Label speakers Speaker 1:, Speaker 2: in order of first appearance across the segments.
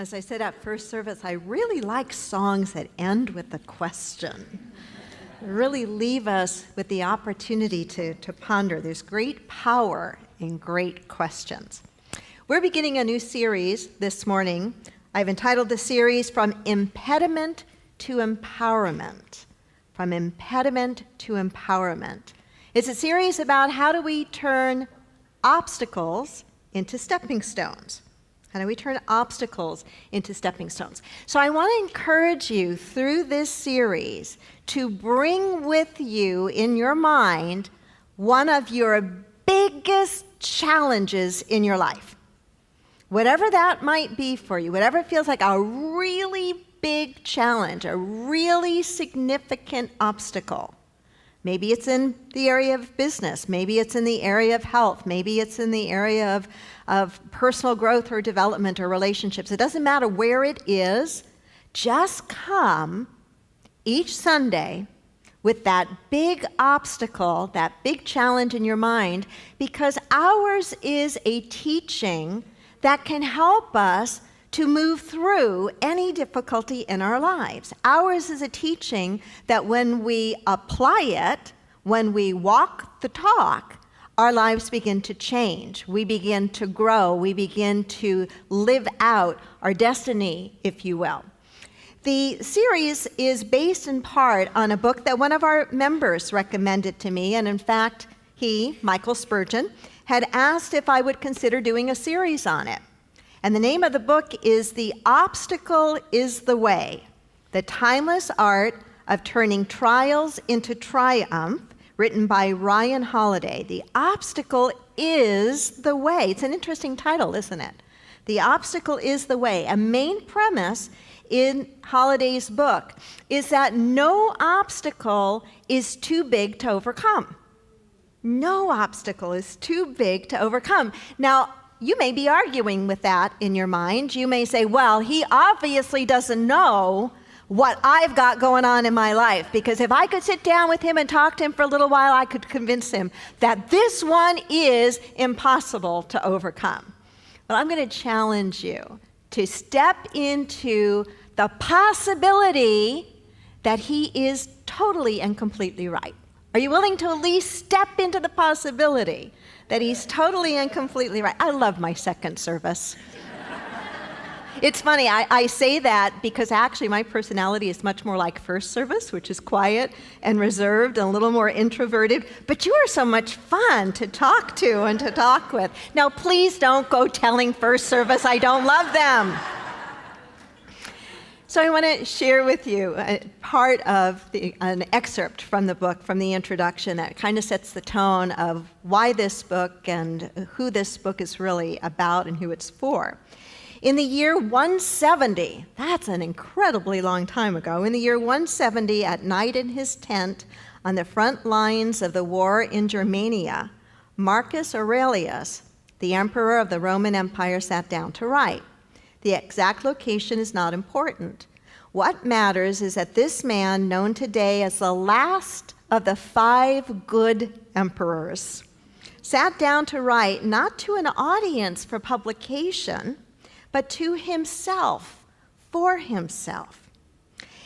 Speaker 1: As I said at first service, I really like songs that end with a question. Really leave us with the opportunity to ponder. There's great power in great questions. We're beginning a new series this morning. I've entitled the series From Impediment to Empowerment. From Impediment to Empowerment. It's a series about how do we turn obstacles into stepping stones. How do we turn obstacles into stepping stones? So I want to encourage you through this series to bring with you in your mind one of your biggest challenges in your life. Whatever that might be for you, whatever feels like a really big challenge, a really significant obstacle. Maybe it's in the area of business. Maybe it's in the area of health. Maybe it's in the area of personal growth or development or relationships. It doesn't matter where it is. Just come each Sunday with that big obstacle, that big challenge in your mind, because ours is a teaching that can help us to move through any difficulty in our lives. Ours is a teaching that when we apply it, when we walk the talk, our lives begin to change. We begin to grow. We begin to live out our destiny, if you will. The series is based in part on a book that one of our members recommended to me, and in fact, he, Michael Spurgeon, had asked if I would consider doing a series on it. And the name of the book is The Obstacle is the Way, The Timeless Art of Turning Trials into Triumph, written by Ryan Holiday. The Obstacle is the Way. It's an interesting title, isn't it? The Obstacle is the Way. A main premise in Holiday's book is that no obstacle is too big to overcome. No obstacle is too big to overcome. Now, you may be arguing with that in your mind. You may say, well, he obviously doesn't know what I've got going on in my life, because if I could sit down with him and talk to him for a little while, I could convince him that this one is impossible to overcome. But I'm going to challenge you to step into the possibility that he is totally and completely right. Are you willing to at least step into the possibility that he's totally and completely right? I love my second service. It's funny, I say that because actually my personality is much more like first service, which is quiet and reserved and a little more introverted, but you are so much fun to talk to and to talk with. Now, please don't go telling first service I don't love them. So I want to share with you part of an excerpt from the book, from the introduction, that kind of sets the tone of why this book and who this book is really about and who it's for. In the year 170, that's an incredibly long time ago, in the year 170, at night in his tent on the front lines of the war in Germania, Marcus Aurelius, the emperor of the Roman Empire, sat down to write. The exact location is not important. What matters is that this man, known today as the last of the 5 good emperors, sat down to write not to an audience for publication, but to himself, for himself.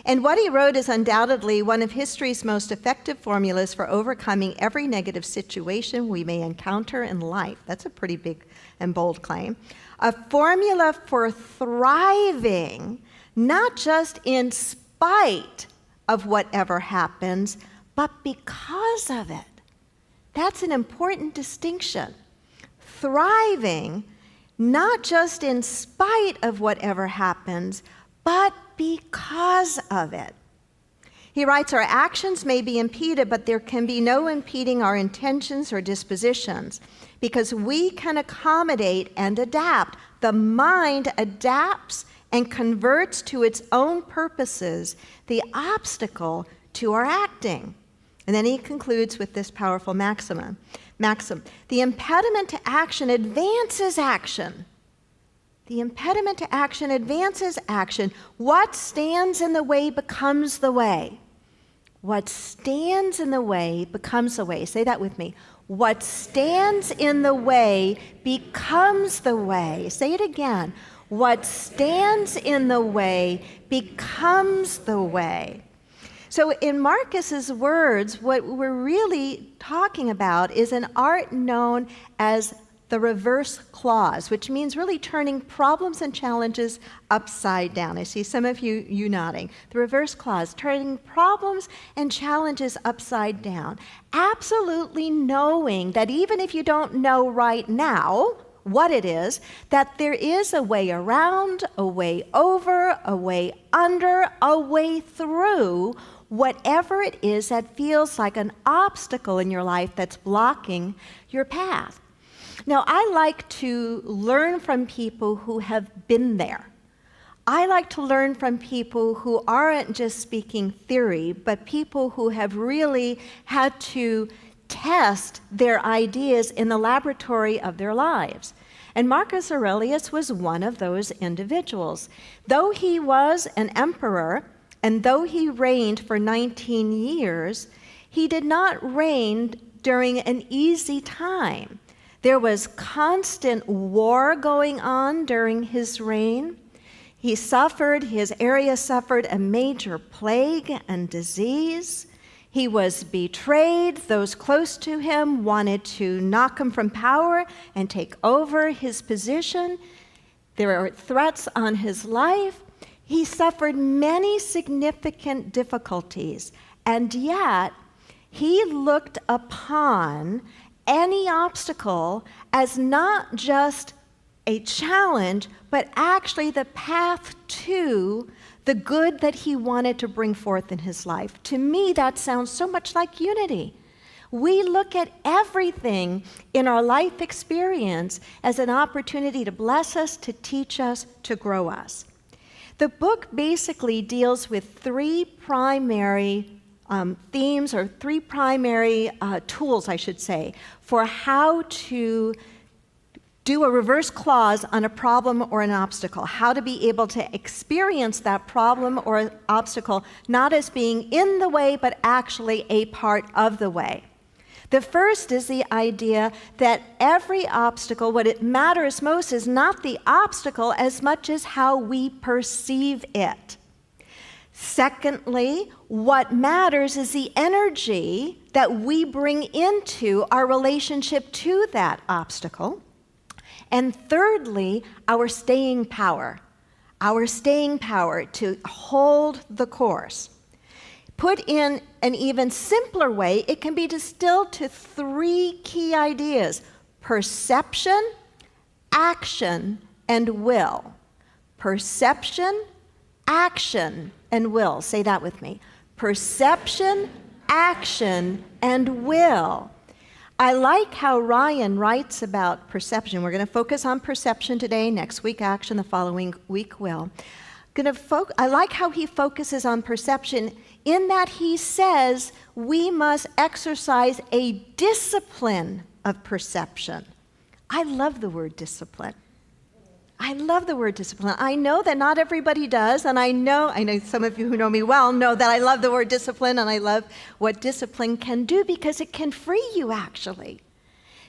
Speaker 1: And what he wrote is undoubtedly one of history's most effective formulas for overcoming every negative situation we may encounter in life. That's a pretty big and bold claim. A formula for thriving, not just in spite of whatever happens, but because of it. That's an important distinction. Thriving, not just in spite of whatever happens, but because of it. He writes, our actions may be impeded, but there can be no impeding our intentions or dispositions, because we can accommodate and adapt. The mind adapts and converts to its own purposes the obstacle to our acting. And then he concludes with this powerful maxim. The impediment to action advances action. The impediment to action advances action. What stands in the way becomes the way. What stands in the way becomes the way. Say that with me. What stands in the way becomes the way. Say it again. What stands in the way becomes the way. So in Marcus's words, what we're really talking about is an art known as the reverse clause, which means really turning problems and challenges upside down. I see some of you nodding. The reverse clause, turning problems and challenges upside down. Absolutely knowing that even if you don't know right now what it is, that there is a way around, a way over, a way under, a way through whatever it is that feels like an obstacle in your life that's blocking your path. Now, I like to learn from people who have been there. I like to learn from people who aren't just speaking theory, but people who have really had to test their ideas in the laboratory of their lives. And Marcus Aurelius was one of those individuals. Though he was an emperor, and though he reigned for 19 years, he did not reign during an easy time. There was constant war going on during his reign. His area suffered a major plague and disease. He was betrayed. Those close to him wanted to knock him from power and take over his position. There were threats on his life. He suffered many significant difficulties, and yet he looked upon any obstacle as not just a challenge, but actually the path to the good that he wanted to bring forth in his life. To me, that sounds so much like unity. We look at everything in our life experience as an opportunity to bless us, to teach us, to grow us. The book basically deals with three primary themes, or three primary tools, I should say, for how to do a reverse clause on a problem or an obstacle, how to be able to experience that problem or obstacle not as being in the way, but actually a part of the way. The first is the idea that every obstacle, what it matters most is not the obstacle as much as how we perceive it. Secondly, what matters is the energy that we bring into our relationship to that obstacle. And thirdly, our staying power to hold the course. Put in an even simpler way, it can be distilled to three key ideas: perception, action, and will. Perception, action, and will. Say that with me. Perception, action, and will. I like how Ryan writes about perception. We're going to focus on perception today, next week action, the following week will. I like how he focuses on perception in that he says we must exercise a discipline of perception. I love the word discipline. I know that not everybody does, and I know some of you who know me well know that I love the word discipline, and I love what discipline can do because it can free you, actually.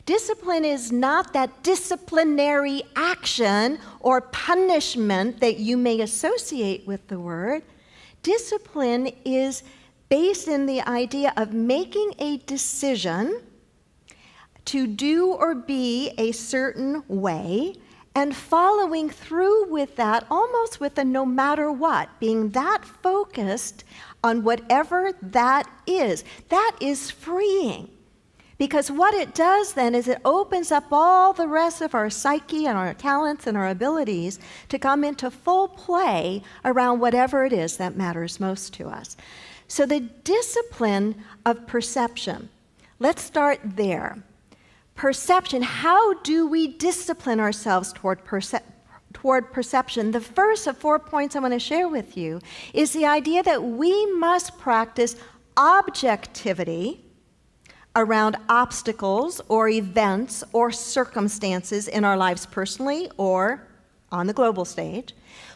Speaker 1: Discipline is not that disciplinary action or punishment that you may associate with the word. Discipline is based in the idea of making a decision to do or be a certain way, and following through with that, almost with a no matter what, being that focused on whatever that is. That is freeing. Because what it does then is it opens up all the rest of our psyche and our talents and our abilities to come into full play around whatever it is that matters most to us. So the discipline of perception, let's start there. Perception, how do we discipline ourselves toward perception? The first of 4 points I want to share with you is the idea that we must practice objectivity around obstacles or events or circumstances in our lives personally or on the global stage.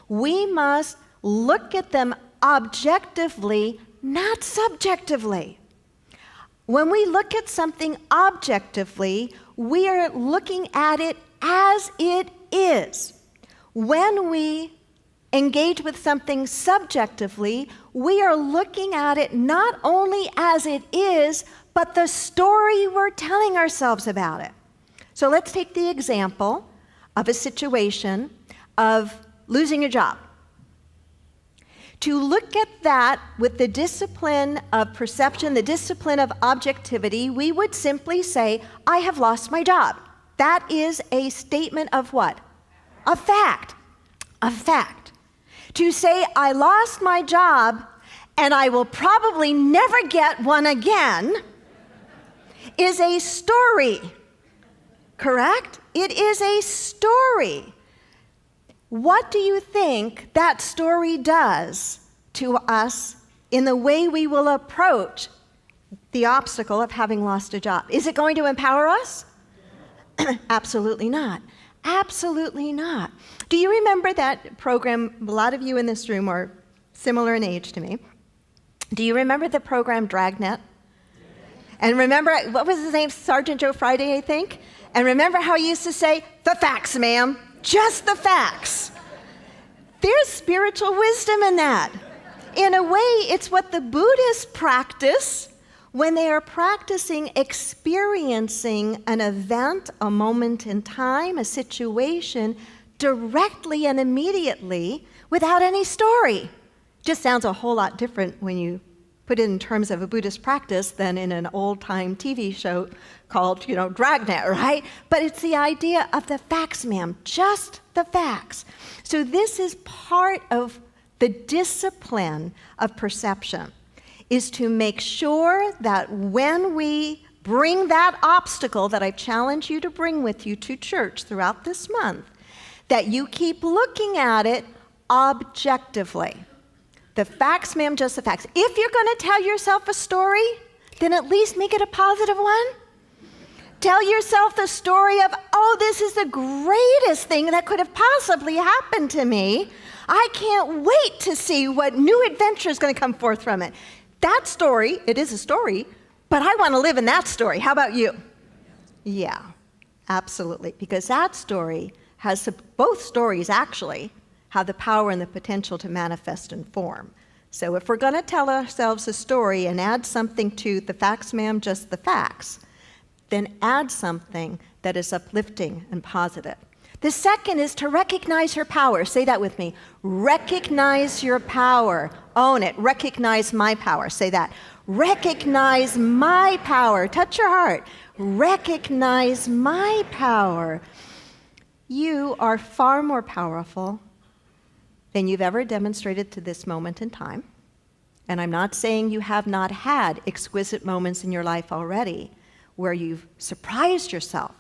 Speaker 1: We must look at them objectively, not subjectively. When we look at something objectively, we are looking at it as it is. When we engage with something subjectively, we are looking at it not only as it is, but the story we're telling ourselves about it. So let's take the example of a situation of losing a job. To look at that with the discipline of perception, the discipline of objectivity, we would simply say, I have lost my job. That is a statement of what? A fact. A fact. To say, I lost my job and I will probably never get one again is a story. Correct? It is a story. What do you think that story does to us in the way we will approach the obstacle of having lost a job? Is it going to empower us? Absolutely not. Absolutely not. Do you remember that program? A lot of you in this room are similar in age to me. Do you remember the program Dragnet? And remember, what was his name? Sergeant Joe Friday, I think? And remember how he used to say, the facts, ma'am. Just the facts. There's spiritual wisdom in that. In a way, it's what the Buddhists practice when they are practicing experiencing an event, a moment in time, a situation, directly and immediately without any story. Just sounds a whole lot different when you put it in terms of a Buddhist practice than in an old-time TV show called, Dragnet, right? But it's the idea of the facts, ma'am, just the facts. So this is part of the discipline of perception, is to make sure that when we bring that obstacle that I've challenged you to bring with you to church throughout this month, that you keep looking at it objectively. The facts, ma'am, just the facts. If you're going to tell yourself a story, then at least make it a positive one. Tell yourself the story of, oh, this is the greatest thing that could have possibly happened to me. I can't wait to see what new adventure is going to come forth from it. That story, it is a story, but I want to live in that story. How about you? Yeah, absolutely. Because that story has, both stories actually, have the power and the potential to manifest and form. So if we're going to tell ourselves a story and add something to the facts, ma'am, just the facts, then add something that is uplifting and positive. The second is to recognize your power. Say that with me. Recognize your power. Own it. Recognize my power. Say that. Recognize my power. Touch your heart. Recognize my power. You are far more powerful than you've ever demonstrated to this moment in time. And I'm not saying you have not had exquisite moments in your life already where you've surprised yourself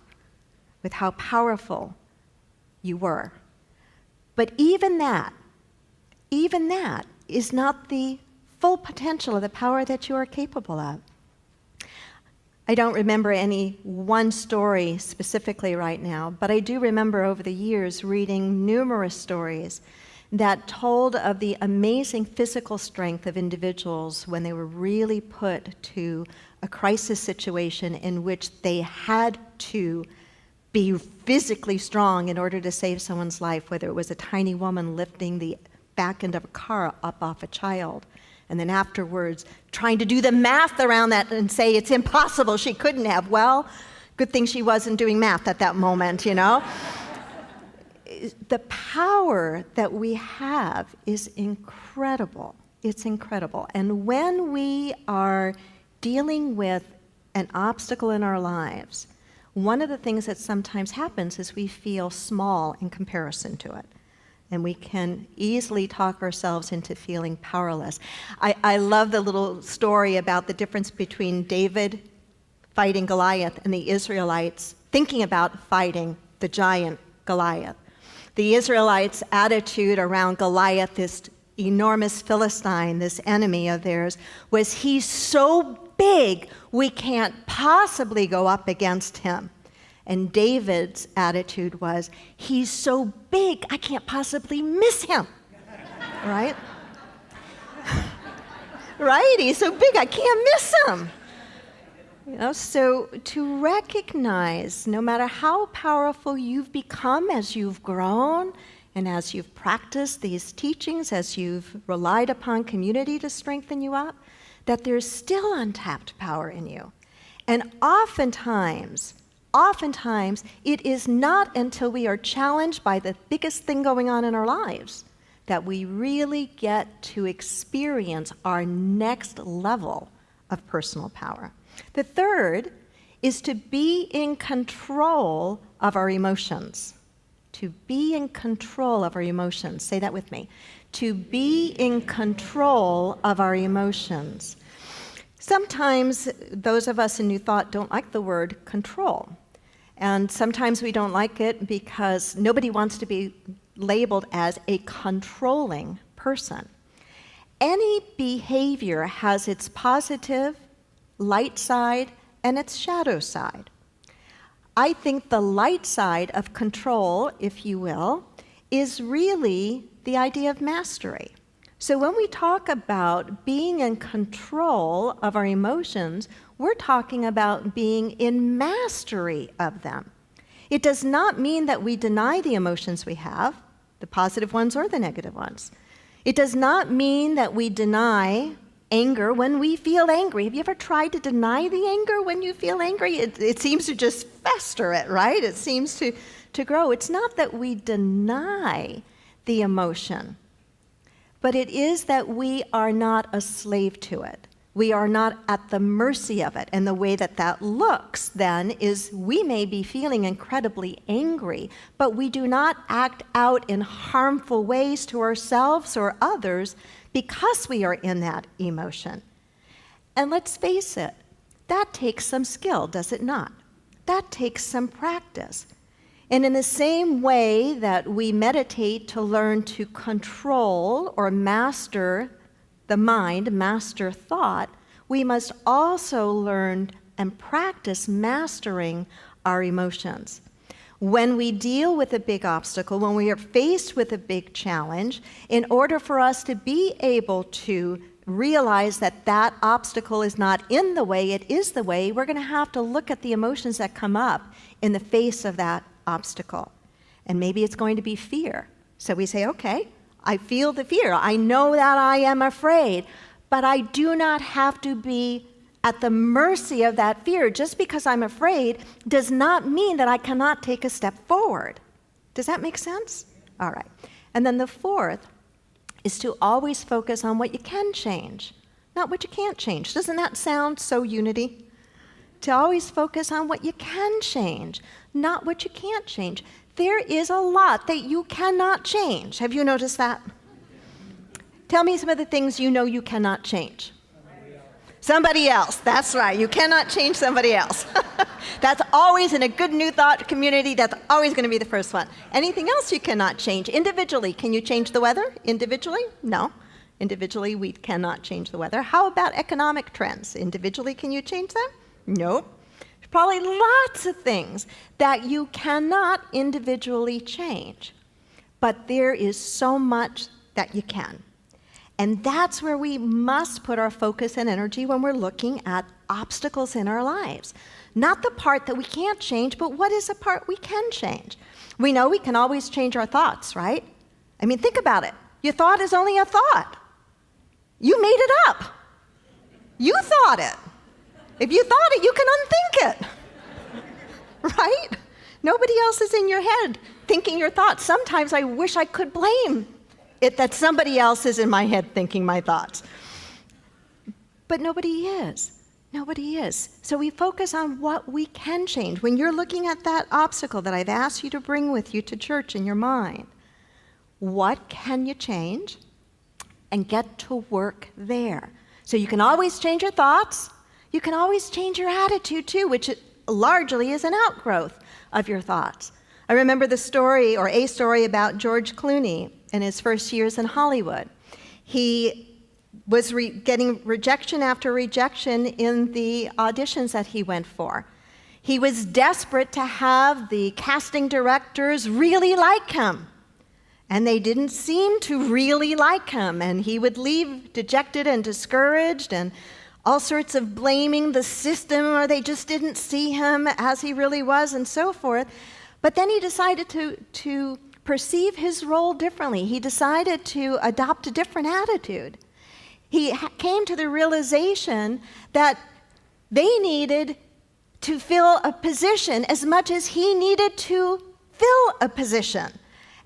Speaker 1: with how powerful you were. But even that is not the full potential of the power that you are capable of. I don't remember any one story specifically right now, but I do remember over the years reading numerous stories that told of the amazing physical strength of individuals when they were really put to a crisis situation in which they had to be physically strong in order to save someone's life, whether it was a tiny woman lifting the back end of a car up off a child, and then afterwards trying to do the math around that and say it's impossible, she couldn't have. Well, good thing she wasn't doing math at that moment, The power that we have is incredible. It's incredible. And when we are dealing with an obstacle in our lives, one of the things that sometimes happens is we feel small in comparison to it. And we can easily talk ourselves into feeling powerless. I love the little story about the difference between David fighting Goliath and the Israelites thinking about fighting the giant Goliath. The Israelites' attitude around Goliath, this enormous Philistine, this enemy of theirs, was he's so big we can't possibly go up against him. And David's attitude was, he's so big I can't possibly miss him. Right? Right? He's so big I can't miss him. So to recognize, no matter how powerful you've become as you've grown and as you've practiced these teachings, as you've relied upon community to strengthen you up, that there's still untapped power in you. And oftentimes, it is not until we are challenged by the biggest thing going on in our lives that we really get to experience our next level of personal power. The third is to be in control of our emotions. To be in control of our emotions. Say that with me. To be in control of our emotions. Sometimes those of us in New Thought don't like the word control. And sometimes we don't like it because nobody wants to be labeled as a controlling person. Any behavior has its positive, light side, and its shadow side. I think the light side of control, if you will, is really the idea of mastery. So when we talk about being in control of our emotions, we're talking about being in mastery of them. It does not mean that we deny the emotions we have, the positive ones or the negative ones. It does not mean that we deny anger when we feel angry. Have you ever tried to deny the anger when you feel angry? It seems to just fester it, right? It seems to grow. It's not that we deny the emotion, but it is that we are not a slave to it. We are not at the mercy of it. And the way that that looks then is we may be feeling incredibly angry, but we do not act out in harmful ways to ourselves or others because we are in that emotion. And let's face it, that takes some skill, does it not? That takes some practice. And in the same way that we meditate to learn to control or master the mind, master thought, we must also learn and practice mastering our emotions. When we deal with a big obstacle, when we are faced with a big challenge, in order for us to be able to realize that that obstacle is not in the way, it is the way, we're going to have to look at the emotions that come up in the face of that obstacle. And maybe it's going to be fear. So we say, okay, I feel the fear. I know that I am afraid, but I do not have to be at the mercy of that fear. Just because I'm afraid does not mean that I cannot take a step forward. Does that make sense? All right. And then the fourth is to always focus on what you can change, not what you can't change. Doesn't that sound so unity? To always focus on what you can change, not what you can't change. There is a lot that you cannot change. Have you noticed that? Tell me some of the things you know you cannot change. Somebody else. That's right. You cannot change somebody else. That's always in a good New Thought community. That's always going to be the first one. Anything else you cannot change? Individually, can you change the weather? Individually? No. Individually, we cannot change the weather. How about economic trends? Individually, can you change them? Nope. There's probably lots of things that you cannot individually change. But there is so much that you can. And that's where we must put our focus and energy when we're looking at obstacles in our lives. Not the part that we can't change, but what is the part we can change? We know we can always change our thoughts, right? I mean, think about it. Your thought is only a thought. You made it up. You thought it. If you thought it, you can unthink it. Right? Nobody else is in your head thinking your thoughts. Sometimes I wish I could blame it that somebody else is in my head thinking my thoughts. But nobody is. Nobody is. So we focus on what we can change. When you're looking at that obstacle that I've asked you to bring with you to church in your mind, what can you change? And get to work there. So you can always change your thoughts. You can always change your attitude too, which largely is an outgrowth of your thoughts. I remember the story, or a story, about George Clooney in his first years in Hollywood. He was getting rejection after rejection in the auditions that he went for. He was desperate to have the casting directors really like him. And they didn't seem to really like him. And he would leave dejected and discouraged and all sorts of blaming the system, or they just didn't see him as he really was and so forth. But then he decided to perceive his role differently. He decided to adopt a different attitude. He came to the realization that they needed to fill a position as much as he needed to fill a position.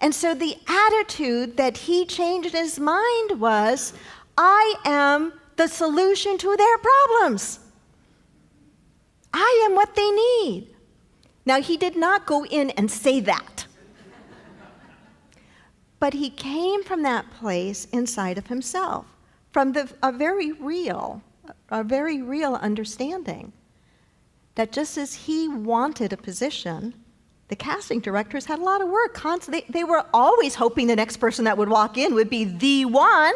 Speaker 1: And so the attitude that he changed in his mind was, I am the solution to their problems. I am what they need. Now, he did not go in and say that. But he came from that place inside of himself, from a very real understanding that just as he wanted a position, the casting directors had a lot of work. They were always hoping the next person that would walk in would be the one.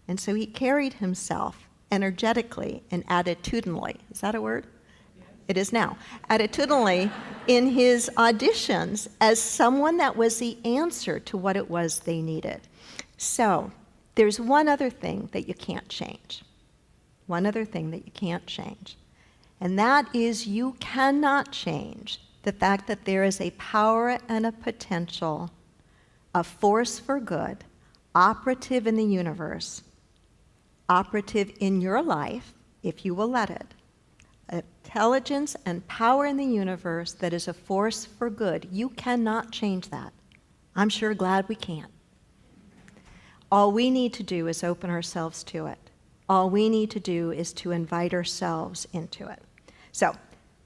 Speaker 1: And so he carried himself energetically and attitudinally. Is that a word? It is now. Attitudinally in his auditions as someone that was the answer to what it was they needed. So there's one other thing that you can't change. One other thing that you can't change. And that is you cannot change the fact that there is a power and a potential, a force for good, operative in the universe, operative in your life, if you will let it. Intelligence and power in the universe that is a force for good. You cannot change that. I'm sure glad we can't. All we need to do is open ourselves to it. All we need to do is to invite ourselves into it. So,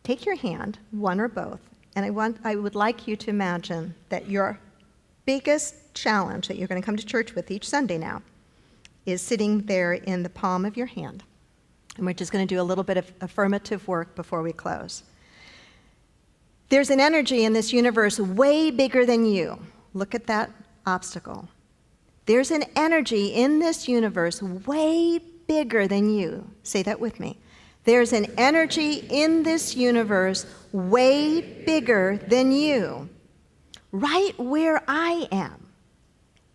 Speaker 1: take your hand, one or both, and I would like you to imagine that your biggest challenge that you're going to come to church with each Sunday now is sitting there in the palm of your hand. And we're just going to do a little bit of affirmative work before we close. There's an energy in this universe way bigger than you. Look at that obstacle. There's an energy in this universe way bigger than you. Say that with me. There's an energy in this universe way bigger than you. Right where I am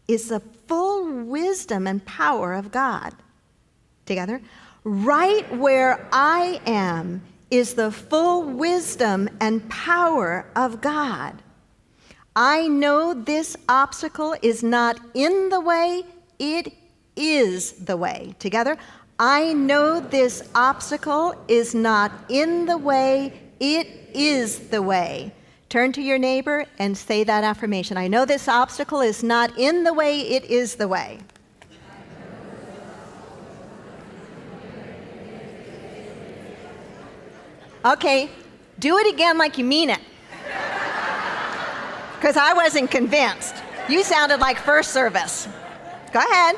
Speaker 1: is the full wisdom and power of God. Together. Right where I am is the full wisdom and power of God. I know this obstacle is not in the way, it is the way. Together. I know this obstacle is not in the way, it is the way. Turn to your neighbor and say that affirmation. I know this obstacle is not in the way, it is the way. Okay, do it again like you mean it. Because I wasn't convinced. You sounded like first service. Go ahead.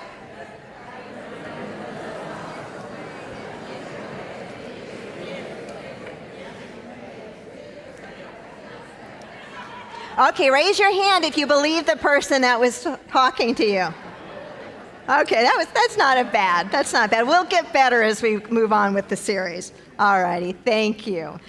Speaker 1: Okay, raise your hand if you believe the person that was talking to you. Okay, that's not bad. That's not bad. We'll get better as we move on with the series. All righty, thank you.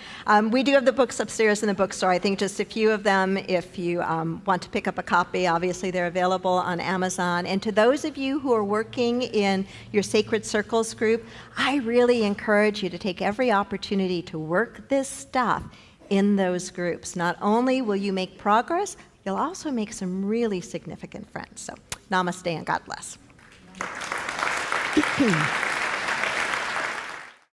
Speaker 1: We do have the books upstairs in the bookstore. I think just a few of them. If you want to pick up a copy, obviously they're available on Amazon. And to those of you who are working in your Sacred Circles group, I really encourage you to take every opportunity to work this stuff in those groups. Not only will you make progress, you'll also make some really significant friends. So, namaste and God bless.